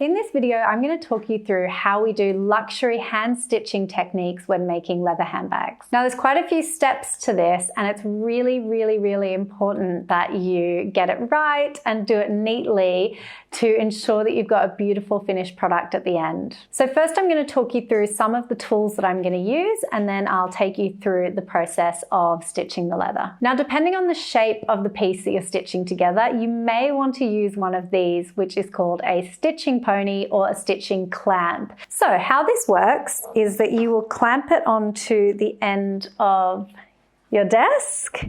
In this video, I'm going to talk you through how we do luxury hand stitching techniques when making leather handbags. Now, there's quite a few steps to this, and it's really, really, really important that you get it right and do it neatly to ensure that you've got a beautiful finished product at the end. So first, I'm going to talk you through some of the tools that I'm going to use, and then I'll take you through the process of stitching the leather. Now, depending on the shape of the piece that you're stitching together, you may want to use one of these, which is called a stitching pony or a stitching clamp. So how this works is that you will clamp it onto the end of your desk,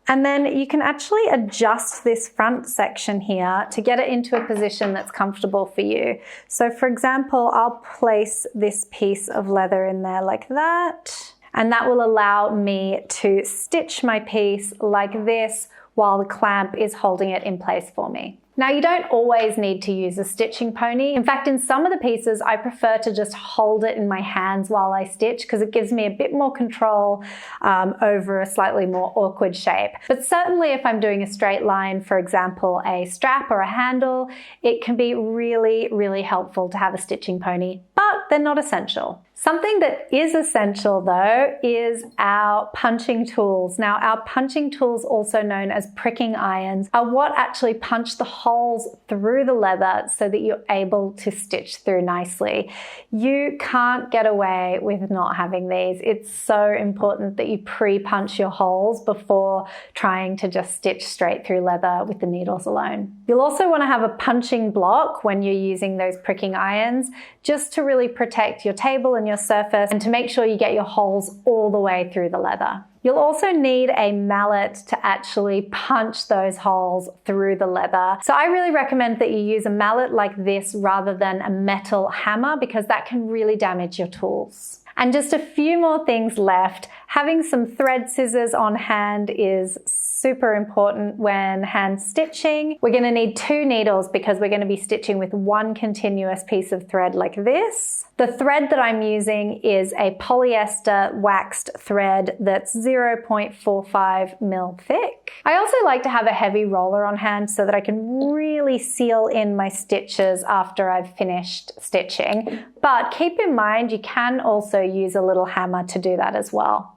and then you can actually adjust this front section here to get it into a position that's comfortable for you. So for example, I'll place this piece of leather in there like that, and that will allow me to stitch my piece like this while the clamp is holding it in place for me. Now, you don't always need to use a stitching pony. In fact, in some of the pieces, I prefer to just hold it in my hands while I stitch because it gives me a bit more control over a slightly more awkward shape. But certainly if I'm doing a straight line, for example, a strap or a handle, it can be really, really helpful to have a stitching pony, but they're not essential. Something that is essential though is our punching tools. Now, our punching tools, also known as pricking irons, are what actually punch the holes through the leather so that you're able to stitch through nicely. You can't get away with not having these. It's so important that you pre-punch your holes before trying to just stitch straight through leather with the needles alone. You'll also want to have a punching block when you're using those pricking irons, just to really protect your table and your surface and to make sure you get your holes all the way through the leather. You'll also need a mallet to actually punch those holes through the leather. So I really recommend that you use a mallet like this rather than a metal hammer because that can really damage your tools. And just a few more things left. Having some thread scissors on hand is super important when hand stitching. We're going to need 2 needles because we're going to be stitching with one continuous piece of thread like this. The thread that I'm using is a polyester waxed thread that's 0.45 mil thick. I also like to have a heavy roller on hand so that I can really seal in my stitches after I've finished stitching. But keep in mind, you can also use a little hammer to do that as well.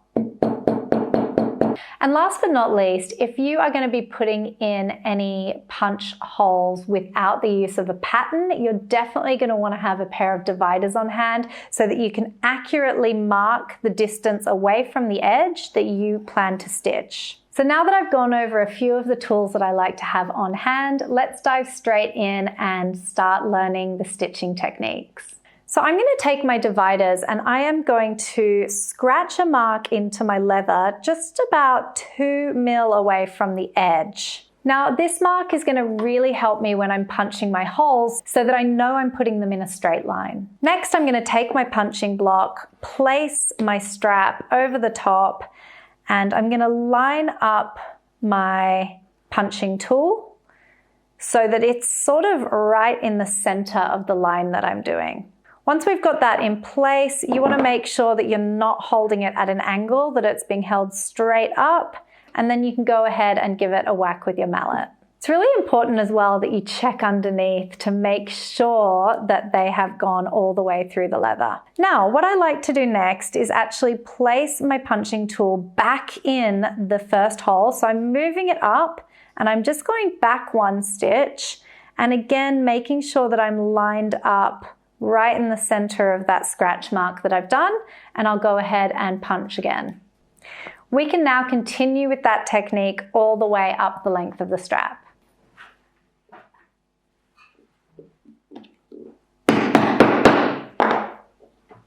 And last but not least, if you are going to be putting in any punch holes without the use of a pattern, you're definitely going to want to have a pair of dividers on hand so that you can accurately mark the distance away from the edge that you plan to stitch. So now that I've gone over a few of the tools that I like to have on hand, let's dive straight in and start learning the stitching techniques. So I'm going to take my dividers and I am going to scratch a mark into my leather just about 2 mil away from the edge. Now, this mark is going to really help me when I'm punching my holes so that I know I'm putting them in a straight line. Next, I'm going to take my punching block, place my strap over the top, and I'm going to line up my punching tool so that it's sort of right in the center of the line that I'm doing. Once we've got that in place, you want to make sure that you're not holding it at an angle, that it's being held straight up, and then you can go ahead and give it a whack with your mallet. It's really important as well that you check underneath to make sure that they have gone all the way through the leather. Now, what I like to do next is actually place my punching tool back in the first hole. So I'm moving it up and I'm just going back 1 stitch, and again, making sure that I'm lined up right in the center of that scratch mark that I've done, and I'll go ahead and punch again. We can now continue with that technique all the way up the length of the strap.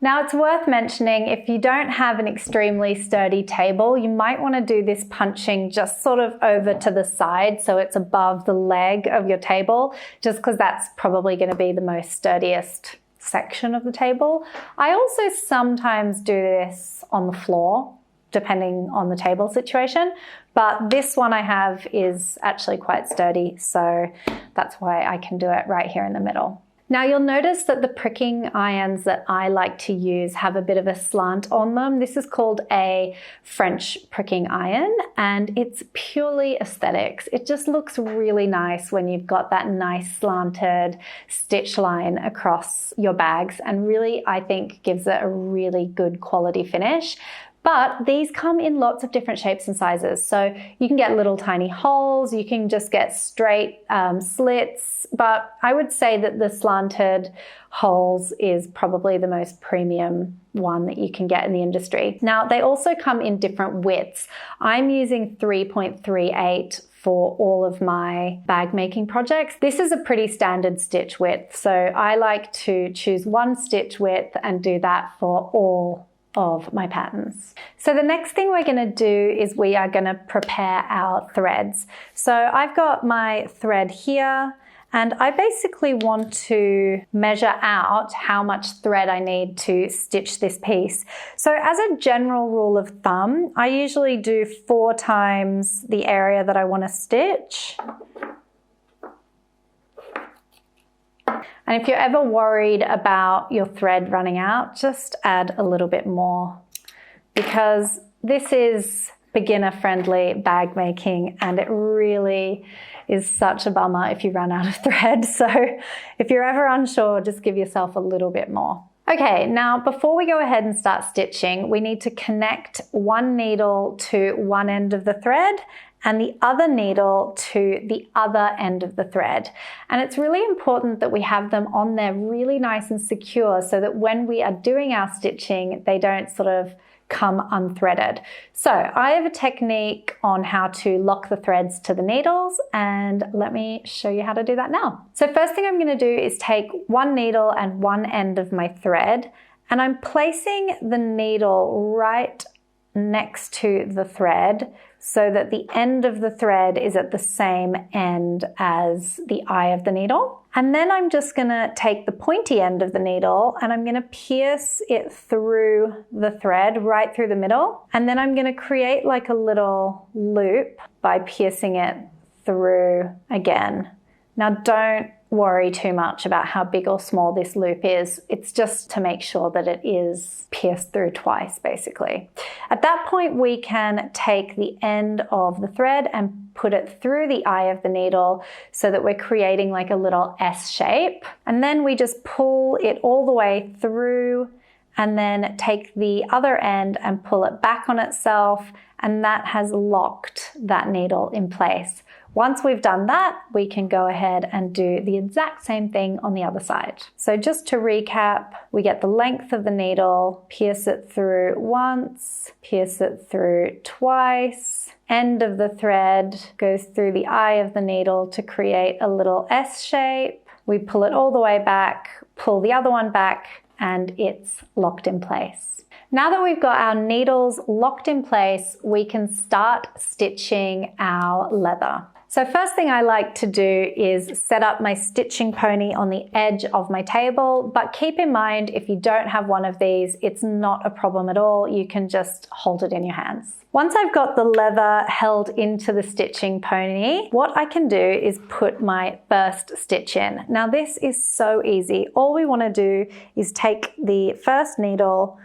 Now, it's worth mentioning, if you don't have an extremely sturdy table, you might want to do this punching just sort of over to the side so it's above the leg of your table, just because that's probably going to be the most sturdiest section of the table. I also sometimes do this on the floor, depending on the table situation, but this one I have is actually quite sturdy, so that's why I can do it right here in the middle. Now you'll notice that the pricking irons that I like to use have a bit of a slant on them. This is called a French pricking iron, and it's purely aesthetics. It just looks really nice when you've got that nice slanted stitch line across your bags, and really I think gives it a really good quality finish. But these come in lots of different shapes and sizes. So you can get little tiny holes, you can just get straight slits, but I would say that the slanted holes is probably the most premium one that you can get in the industry. Now, they also come in different widths. I'm using 3.38 for all of my bag making projects. This is a pretty standard stitch width, so I like to choose one stitch width and do that for all of my patterns. So the next thing we're going to do is we are going to prepare our threads. So I've got my thread here, and I basically want to measure out how much thread I need to stitch this piece. So as a general rule of thumb, I usually do 4 times the area that I want to stitch. And if you're ever worried about your thread running out, just add a little bit more, because this is beginner-friendly bag making, and it really is such a bummer if you run out of thread. So if you're ever unsure, just give yourself a little bit more. Okay, now before we go ahead and start stitching, we need to connect one needle to one end of the thread and the other needle to the other end of the thread. And it's really important that we have them on there really nice and secure, so that when we are doing our stitching, they don't sort of come unthreaded. So I have a technique on how to lock the threads to the needles, and let me show you how to do that now. So first thing I'm going to do is take one needle and one end of my thread, and I'm placing the needle right next to the thread so that the end of the thread is at the same end as the eye of the needle. And then I'm just going to take the pointy end of the needle and I'm going to pierce it through the thread right through the middle. And then I'm going to create like a little loop by piercing it through again. Now don't worry too much about how big or small this loop is. It's just to make sure that it is pierced through twice, basically. At that point, we can take the end of the thread and put it through the eye of the needle so that we're creating like a little S shape. And then we just pull it all the way through and then take the other end and pull it back on itself, and that has locked that needle in place. Once we've done that, we can go ahead and do the exact same thing on the other side. So just to recap, we get the length of the needle, pierce it through once, pierce it through twice, end of the thread goes through the eye of the needle to create a little S shape. We pull it all the way back, pull the other one back, and it's locked in place. Now that we've got our needles locked in place, we can start stitching our leather. So first thing I like to do is set up my stitching pony on the edge of my table, but keep in mind if you don't have one of these, it's not a problem at all. You can just hold it in your hands. Once I've got the leather held into the stitching pony, what I can do is put my first stitch in. Now this is so easy. All we want to do is take the first needle,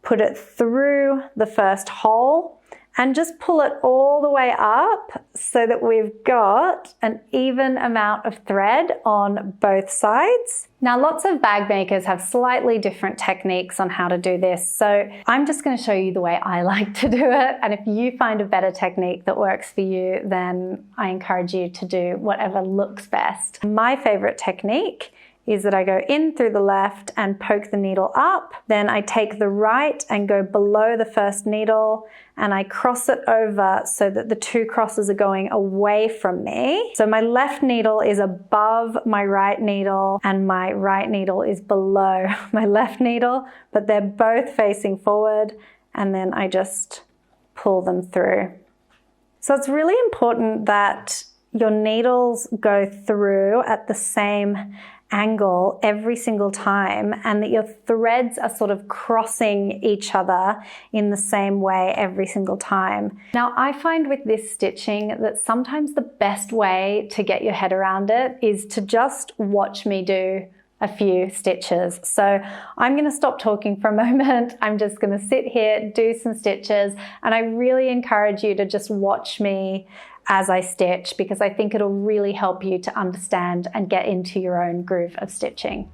put it through the first hole, and just pull it all the way up so that we've got an even amount of thread on both sides. Now, lots of bag makers have slightly different techniques on how to do this, so I'm just going to show you the way I like to do it, and if you find a better technique that works for you, then I encourage you to do whatever looks best. My favorite technique is that I go in through the left and poke the needle up. Then I take the right and go below the first needle and I cross it over so that the two crosses are going away from me. So my left needle is above my right needle and my right needle is below my left needle, but they're both facing forward, and then I just pull them through. So it's really important that your needles go through at the same angle every single time, and that your threads are sort of crossing each other in the same way every single time. Now, I find with this stitching that sometimes the best way to get your head around it is to just watch me do a few stitches. So I'm going to stop talking for a moment. I'm just going to sit here, do some stitches, and I really encourage you to just watch me as I stitch, because I think it'll really help you to understand and get into your own groove of stitching.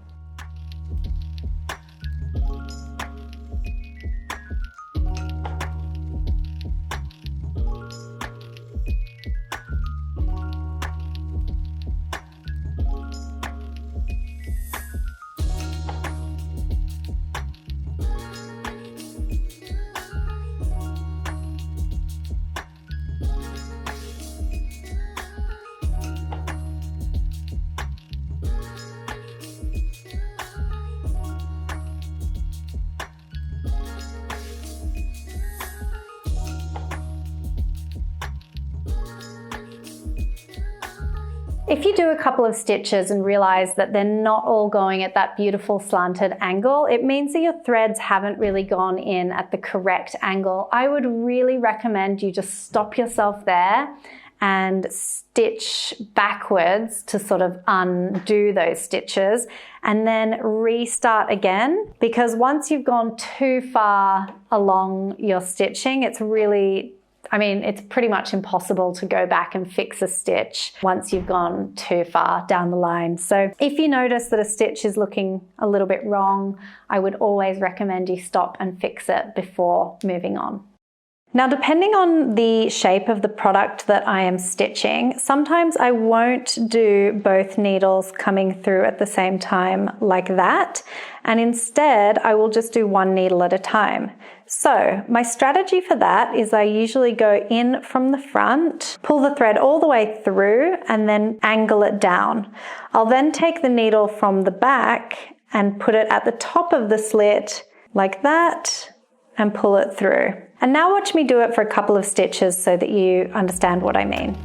If you do a couple of stitches and realize that they're not all going at that beautiful slanted angle, it means that your threads haven't really gone in at the correct angle. I would really recommend you just stop yourself there and stitch backwards to sort of undo those stitches and then restart again, because once you've gone too far along your stitching, it's pretty much impossible to go back and fix a stitch once you've gone too far down the line. So if you notice that a stitch is looking a little bit wrong, I would always recommend you stop and fix it before moving on. Now, depending on the shape of the product that I am stitching, sometimes I won't do both needles coming through at the same time like that, and instead I will just do one needle at a time. So my strategy for that is I usually go in from the front, pull the thread all the way through, and then angle it down. I'll then take the needle from the back and put it at the top of the slit like that and pull it through. And now watch me do it for a couple of stitches so that you understand what I mean.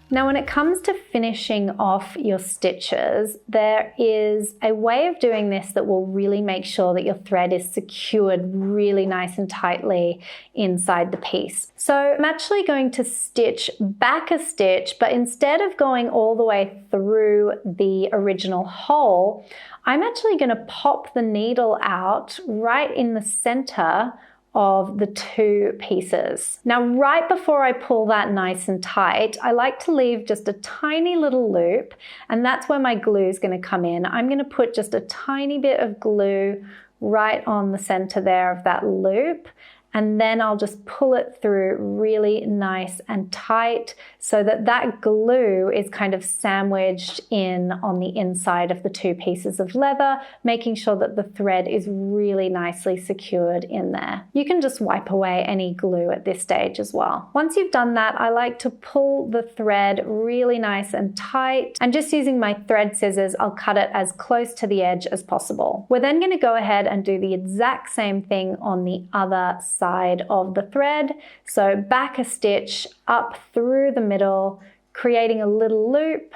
Now, when it comes to finishing off your stitches, there is a way of doing this that will really make sure that your thread is secured really nice and tightly inside the piece. So I'm actually going to stitch back a stitch, but instead of going all the way through the original hole, I'm actually going to pop the needle out right in the center of the two pieces. Now, right before I pull that nice and tight, I like to leave just a tiny little loop, and that's where my glue is going to come in. I'm going to put just a tiny bit of glue right on the center there of that loop, and then I'll just pull it through really nice and tight so that that glue is kind of sandwiched in on the inside of the two pieces of leather, making sure that the thread is really nicely secured in there. You can just wipe away any glue at this stage as well. Once you've done that, I like to pull the thread really nice and tight, and just using my thread scissors, I'll cut it as close to the edge as possible. We're then going to go ahead and do the exact same thing on the other side of the thread. So back a stitch up through the middle, creating a little loop,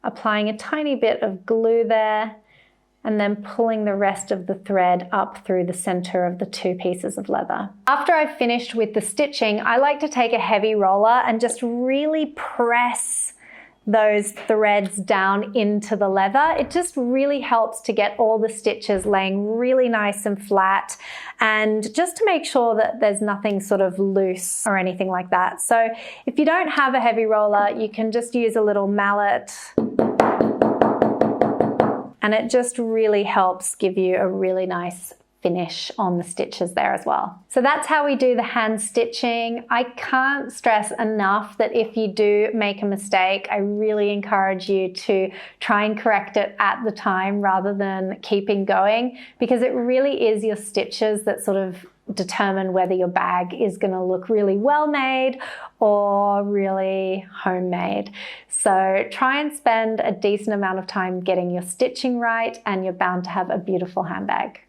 applying a tiny bit of glue there, and then pulling the rest of the thread up through the center of the two pieces of leather. After I've finished with the stitching, I like to take a heavy roller and just really press those threads down into the leather. It just really helps to get all the stitches laying really nice and flat, and just to make sure that there's nothing sort of loose or anything like that. So if you don't have a heavy roller, you can just use a little mallet, and it just really helps give you a really nice finish on the stitches there as well. So that's how we do the hand stitching. I can't stress enough that if you do make a mistake, I really encourage you to try and correct it at the time rather than keeping going, because it really is your stitches that sort of determine whether your bag is going to look really well made or really homemade. So try and spend a decent amount of time getting your stitching right, and you're bound to have a beautiful handbag.